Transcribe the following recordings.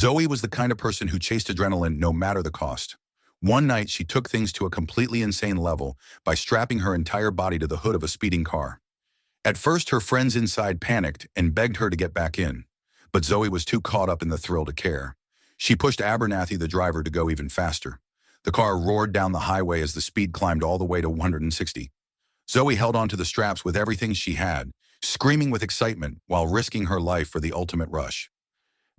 Zoe was the kind of person who chased adrenaline no matter the cost. One night, she took things to a completely insane level by strapping her entire body to the hood of a speeding car. At first, her friends inside panicked and begged her to get back in, but Zoe was too caught up in the thrill to care. She pushed Abernathy, the driver, to go even faster. The car roared down the highway as the speed climbed all the way to 160. Zoe held onto the straps with everything she had, screaming with excitement while risking her life for the ultimate rush.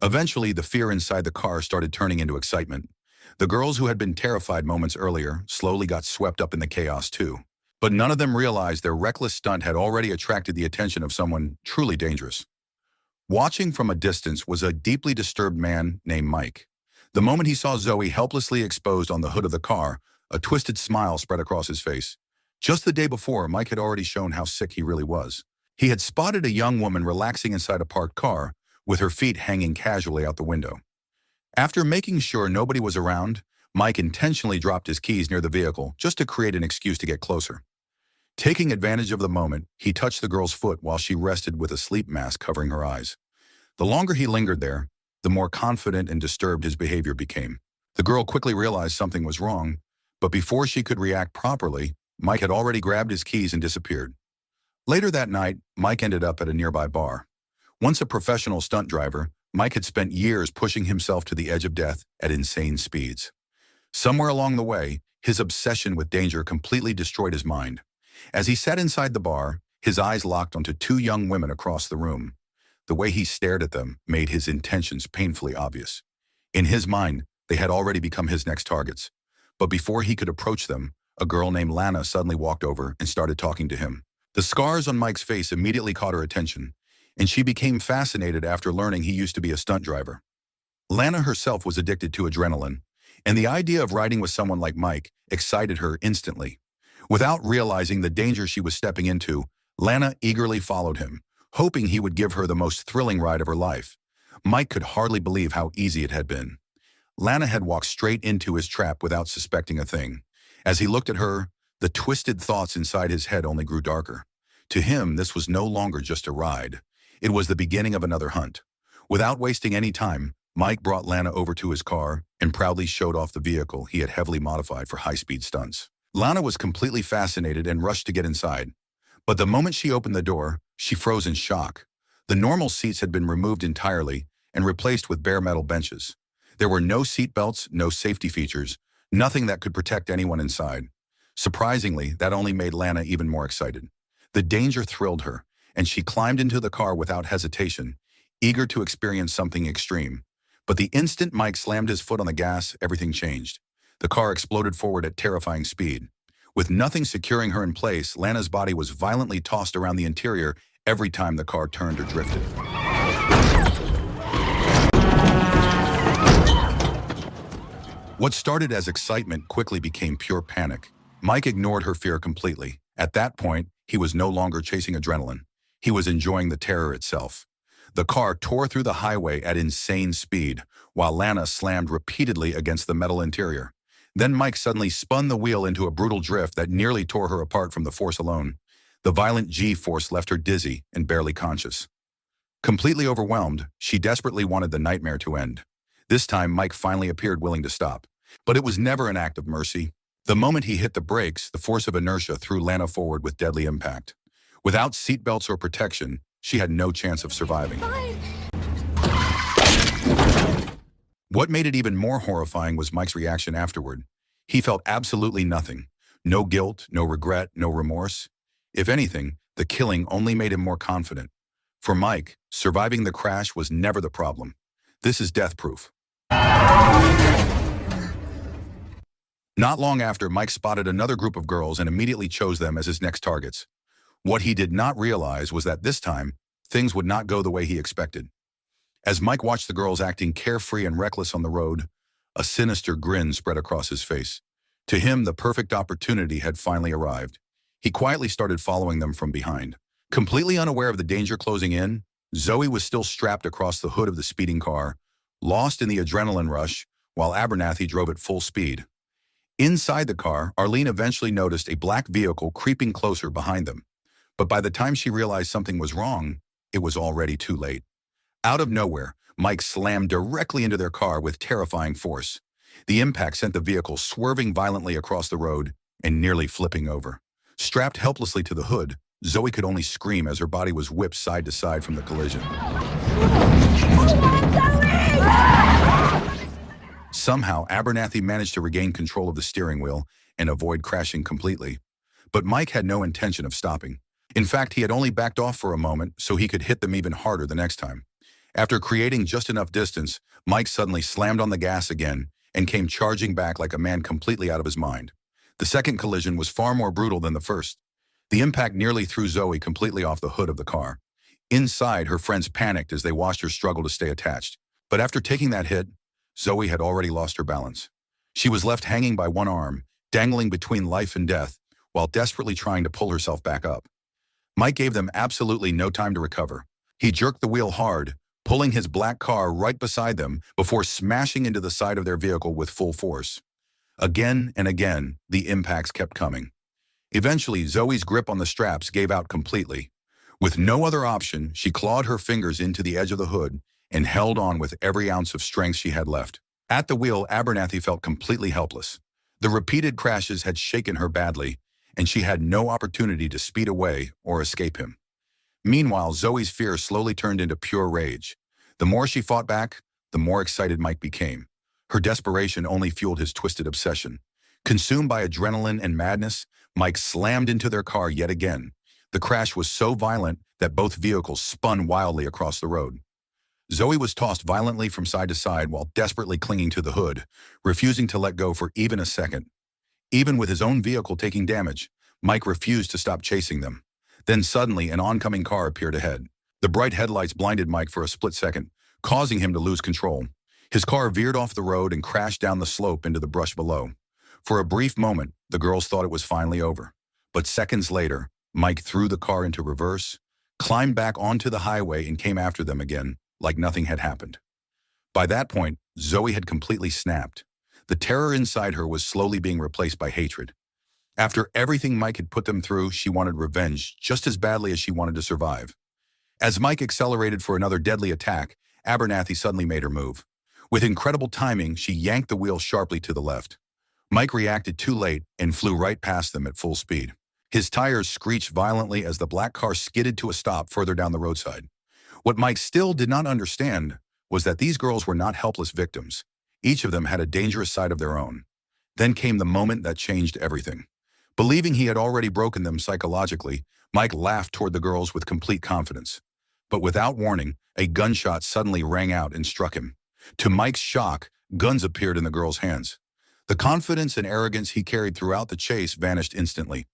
Eventually, the fear inside the car started turning into excitement. The girls who had been terrified moments earlier slowly got swept up in the chaos too. But none of them realized their reckless stunt had already attracted the attention of someone truly dangerous. Watching from a distance was a deeply disturbed man named Mike. The moment he saw Zoe helplessly exposed on the hood of the car, a twisted smile spread across his face. Just the day before, Mike had already shown how sick he really was. He had spotted a young woman relaxing inside a parked car, with her feet hanging casually out the window. After making sure nobody was around, Mike intentionally dropped his keys near the vehicle just to create an excuse to get closer. Taking advantage of the moment, he touched the girl's foot while she rested with a sleep mask covering her eyes. The longer he lingered there, the more confident and disturbed his behavior became. The girl quickly realized something was wrong, but before she could react properly, Mike had already grabbed his keys and disappeared. Later that night, Mike ended up at a nearby bar. Once a professional stunt driver, Mike had spent years pushing himself to the edge of death at insane speeds. Somewhere along the way, his obsession with danger completely destroyed his mind. As he sat inside the bar, his eyes locked onto two young women across the room. The way he stared at them made his intentions painfully obvious. In his mind, they had already become his next targets. But before he could approach them, a girl named Lana suddenly walked over and started talking to him. The scars on Mike's face immediately caught her attention, and she became fascinated after learning he used to be a stunt driver. Lana herself was addicted to adrenaline, and the idea of riding with someone like Mike excited her instantly. Without realizing the danger she was stepping into, Lana eagerly followed him, hoping he would give her the most thrilling ride of her life. Mike could hardly believe how easy it had been. Lana had walked straight into his trap without suspecting a thing. As he looked at her, the twisted thoughts inside his head only grew darker. To him, this was no longer just a ride. It was the beginning of another hunt. Without wasting any time, Mike brought Lana over to his car and proudly showed off the vehicle he had heavily modified for high-speed stunts. Lana was completely fascinated and rushed to get inside. But the moment she opened the door, she froze in shock. The normal seats had been removed entirely and replaced with bare metal benches. There were no seat belts, no safety features, nothing that could protect anyone inside. Surprisingly, that only made Lana even more excited. The danger thrilled her, and she climbed into the car without hesitation, eager to experience something extreme. But the instant Mike slammed his foot on the gas, everything changed. The car exploded forward at terrifying speed. With nothing securing her in place, Lana's body was violently tossed around the interior every time the car turned or drifted. What started as excitement quickly became pure panic. Mike ignored her fear completely. At that point, he was no longer chasing adrenaline. He was enjoying the terror itself. The car tore through the highway at insane speed, while Lana slammed repeatedly against the metal interior. Then Mike suddenly spun the wheel into a brutal drift that nearly tore her apart from the force alone. The violent G-force left her dizzy and barely conscious. Completely overwhelmed, she desperately wanted the nightmare to end. This time, Mike finally appeared willing to stop. But it was never an act of mercy. The moment he hit the brakes, the force of inertia threw Lana forward with deadly impact. Without seatbelts or protection, she had no chance of surviving. What made it even more horrifying was Mike's reaction afterward. He felt absolutely nothing. No guilt, no regret, no remorse. If anything, the killing only made him more confident. For Mike, surviving the crash was never the problem. This is death proof. Not long after, Mike spotted another group of girls and immediately chose them as his next targets. What he did not realize was that this time, things would not go the way he expected. As Mike watched the girls acting carefree and reckless on the road, a sinister grin spread across his face. To him, the perfect opportunity had finally arrived. He quietly started following them from behind. Completely unaware of the danger closing in, Zoe was still strapped across the hood of the speeding car, lost in the adrenaline rush, while Abernathy drove at full speed. Inside the car, Arlene eventually noticed a black vehicle creeping closer behind them. But by the time she realized something was wrong, it was already too late. Out of nowhere, Mike slammed directly into their car with terrifying force. The impact sent the vehicle swerving violently across the road and nearly flipping over. Strapped helplessly to the hood, Zoe could only scream as her body was whipped side to side from the collision. Somehow, Abernathy managed to regain control of the steering wheel and avoid crashing completely. But Mike had no intention of stopping. In fact, he had only backed off for a moment so he could hit them even harder the next time. After creating just enough distance, Mike suddenly slammed on the gas again and came charging back like a man completely out of his mind. The second collision was far more brutal than the first. The impact nearly threw Zoe completely off the hood of the car. Inside, her friends panicked as they watched her struggle to stay attached. But after taking that hit, Zoe had already lost her balance. She was left hanging by one arm, dangling between life and death, while desperately trying to pull herself back up. Mike gave them absolutely no time to recover. He jerked the wheel hard, pulling his black car right beside them before smashing into the side of their vehicle with full force. Again and again, the impacts kept coming. Eventually, Zoe's grip on the straps gave out completely. With no other option, she clawed her fingers into the edge of the hood and held on with every ounce of strength she had left. At the wheel, Abernathy felt completely helpless. The repeated crashes had shaken her badly, and she had no opportunity to speed away or escape him. Meanwhile, Zoe's fear slowly turned into pure rage. The more she fought back, the more excited Mike became. Her desperation only fueled his twisted obsession. Consumed by adrenaline and madness, Mike slammed into their car yet again. The crash was so violent that both vehicles spun wildly across the road. Zoe was tossed violently from side to side while desperately clinging to the hood, refusing to let go for even a second. Even with his own vehicle taking damage, Mike refused to stop chasing them. Then suddenly, an oncoming car appeared ahead. The bright headlights blinded Mike for a split second, causing him to lose control. His car veered off the road and crashed down the slope into the brush below. For a brief moment, the girls thought it was finally over. But seconds later, Mike threw the car into reverse, climbed back onto the highway and came after them again, like nothing had happened. By that point, Zoe had completely snapped. The terror inside her was slowly being replaced by hatred. After everything Mike had put them through, she wanted revenge just as badly as she wanted to survive. As Mike accelerated for another deadly attack, Abernathy suddenly made her move. With incredible timing, she yanked the wheel sharply to the left. Mike reacted too late and flew right past them at full speed. His tires screeched violently as the black car skidded to a stop further down the roadside. What Mike still did not understand was that these girls were not helpless victims. Each of them had a dangerous side of their own. Then came the moment that changed everything. Believing he had already broken them psychologically, Mike laughed toward the girls with complete confidence. But without warning, a gunshot suddenly rang out and struck him. To Mike's shock, guns appeared in the girls' hands. The confidence and arrogance he carried throughout the chase vanished instantly.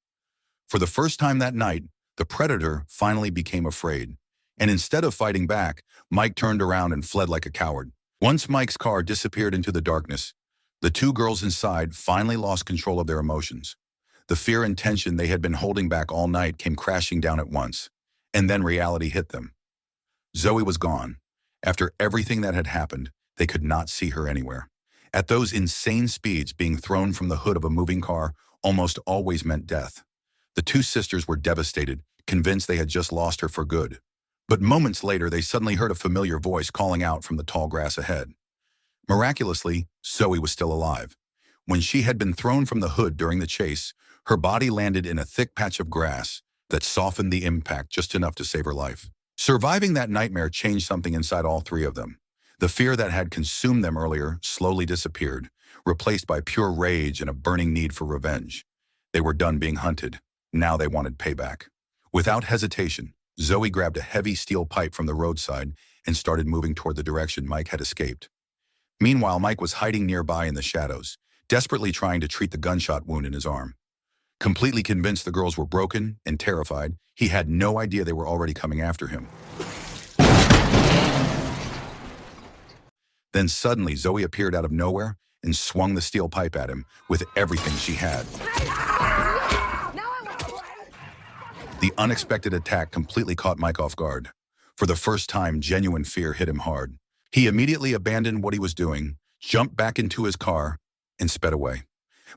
For the first time that night, the predator finally became afraid. And instead of fighting back, Mike turned around and fled like a coward. Once Mike's car disappeared into the darkness, the two girls inside finally lost control of their emotions. The fear and tension they had been holding back all night came crashing down at once, and then reality hit them. Zoe was gone. After everything that had happened, they could not see her anywhere. At those insane speeds, being thrown from the hood of a moving car almost always meant death. The two sisters were devastated, convinced they had just lost her for good. But moments later, they suddenly heard a familiar voice calling out from the tall grass ahead. Miraculously, Zoe was still alive. When she had been thrown from the hood during the chase, her body landed in a thick patch of grass that softened the impact just enough to save her life. Surviving that nightmare changed something inside all three of them. The fear that had consumed them earlier slowly disappeared, replaced by pure rage and a burning need for revenge. They were done being hunted. Now they wanted payback. Without hesitation, Zoe grabbed a heavy steel pipe from the roadside and started moving toward the direction Mike had escaped. Meanwhile, Mike was hiding nearby in the shadows, desperately trying to treat the gunshot wound in his arm. Completely convinced the girls were broken and terrified, he had no idea they were already coming after him. Then suddenly, Zoe appeared out of nowhere and swung the steel pipe at him with everything she had. The unexpected attack completely caught Mike off guard. For the first time, genuine fear hit him hard. He immediately abandoned what he was doing, jumped back into his car, and sped away.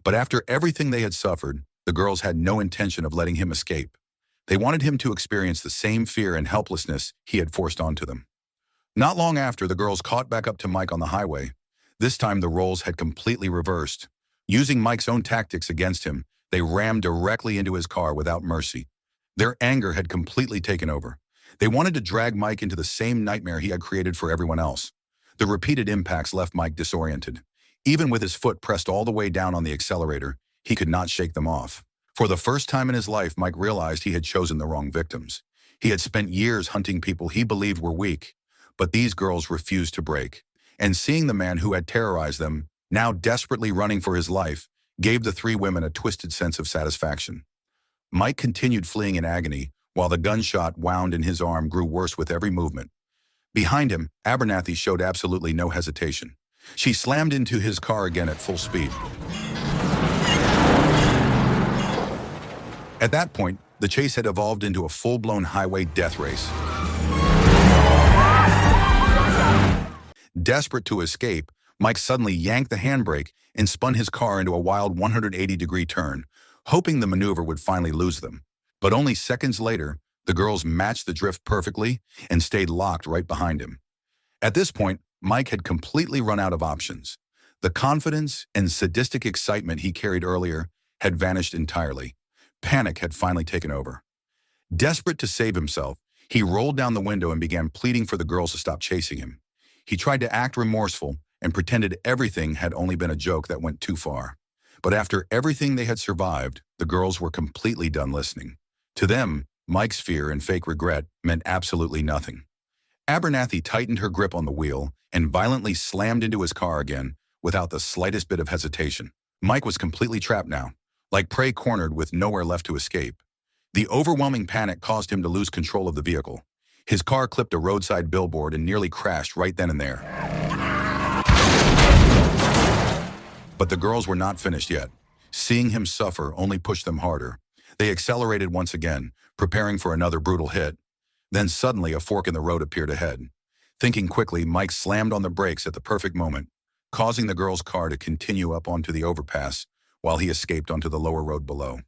But after everything they had suffered, the girls had no intention of letting him escape. They wanted him to experience the same fear and helplessness he had forced onto them. Not long after, the girls caught back up to Mike on the highway. This time, the roles had completely reversed. Using Mike's own tactics against him, they rammed directly into his car without mercy. Their anger had completely taken over. They wanted to drag Mike into the same nightmare he had created for everyone else. The repeated impacts left Mike disoriented. Even with his foot pressed all the way down on the accelerator, he could not shake them off. For the first time in his life, Mike realized he had chosen the wrong victims. He had spent years hunting people he believed were weak, but these girls refused to break. And seeing the man who had terrorized them, now desperately running for his life, gave the three women a twisted sense of satisfaction. Mike continued fleeing in agony, while the gunshot wound in his arm grew worse with every movement. Behind him, Abernathy showed absolutely no hesitation. She slammed into his car again at full speed. At that point, the chase had evolved into a full-blown highway death race. Desperate to escape, Mike suddenly yanked the handbrake and spun his car into a wild 180-degree turn, hoping the maneuver would finally lose them. But only seconds later, the girls matched the drift perfectly and stayed locked right behind him. At this point, Mike had completely run out of options. The confidence and sadistic excitement he carried earlier had vanished entirely. Panic had finally taken over. Desperate to save himself, he rolled down the window and began pleading for the girls to stop chasing him. He tried to act remorseful and pretended everything had only been a joke that went too far. But after everything they had survived, the girls were completely done listening. To them, Mike's fear and fake regret meant absolutely nothing. Abernathy tightened her grip on the wheel and violently slammed into his car again without the slightest bit of hesitation. Mike was completely trapped now, like prey cornered with nowhere left to escape. The overwhelming panic caused him to lose control of the vehicle. His car clipped a roadside billboard and nearly crashed right then and there. But the girls were not finished yet. Seeing him suffer only pushed them harder. They accelerated once again, preparing for another brutal hit. Then suddenly a fork in the road appeared ahead. Thinking quickly, Mike slammed on the brakes at the perfect moment, causing the girl's car to continue up onto the overpass while he escaped onto the lower road below.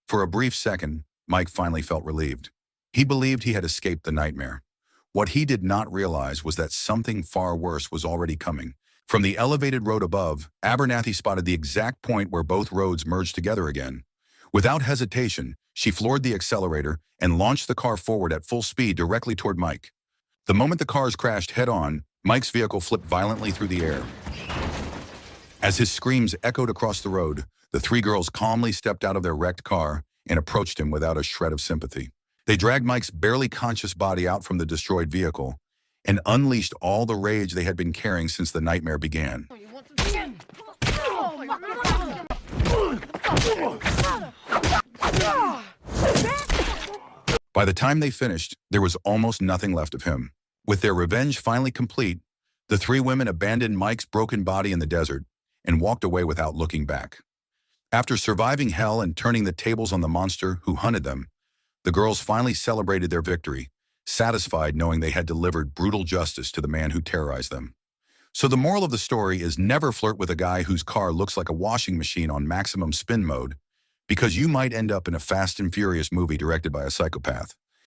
For a brief second, Mike finally felt relieved. He believed he had escaped the nightmare. What he did not realize was that something far worse was already coming. From the elevated road above, Abernathy spotted the exact point where both roads merged together again. Without hesitation, she floored the accelerator and launched the car forward at full speed directly toward Mike. The moment the cars crashed head-on, Mike's vehicle flipped violently through the air. As his screams echoed across the road, the three girls calmly stepped out of their wrecked car and approached him without a shred of sympathy. They dragged Mike's barely conscious body out from the destroyed vehicle and unleashed all the rage they had been carrying since the nightmare began. By the time they finished, there was almost nothing left of him. With their revenge finally complete, the three women abandoned Mike's broken body in the desert and walked away without looking back. After surviving hell and turning the tables on the monster who hunted them, the girls finally celebrated their victory, satisfied knowing they had delivered brutal justice to the man who terrorized them. So the moral of the story is never flirt with a guy whose car looks like a washing machine on maximum spin mode, because you might end up in a Fast and Furious movie directed by a psychopath.